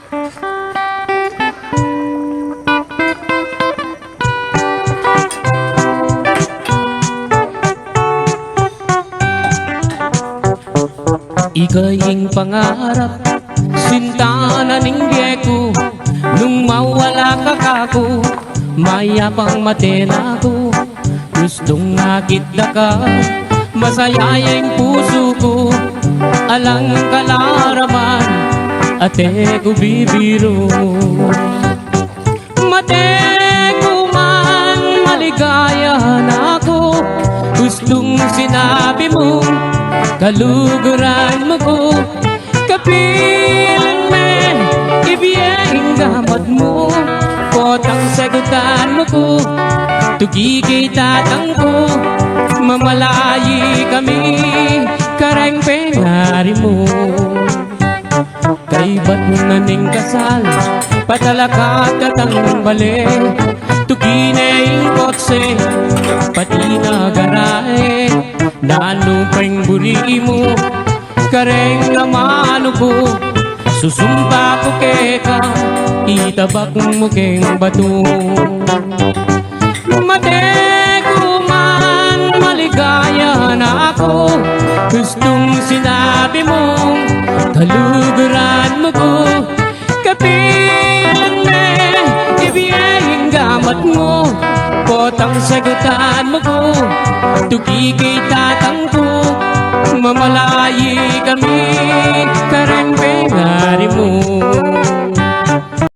Ika'y pangarap, sinta na ninggye ko. Nung mawala ka kako, mayapang matena ko. Gustong nakita ka, masaya yung puso ko. Alang kalaraman, ate ko bibiro. Mate ko man, maligaya na ako. Gustong sinabi mo, kaluguran mo ko. Kapiling me, ibiyeng gamat mo. Potang sagutan mo ko, tugigay tatang ko. Mamalayi kami, kareng penari mo. Kay ba't naning kasal, patalakat katang bali. Tuginay kotse, pati na garahe. Nanupeng buri mo, kareng namano ko. Susumpa ko keka, itabak mo keng bato. Mate ko man, maligaya na ako. Gustong sinabi mo, kaluguran mo ko. Kapilan me, ibiyeng gamat mo. Potang sagutan mo ko, tugigay tatang ko. Mamalayi kami, kareng penari mo.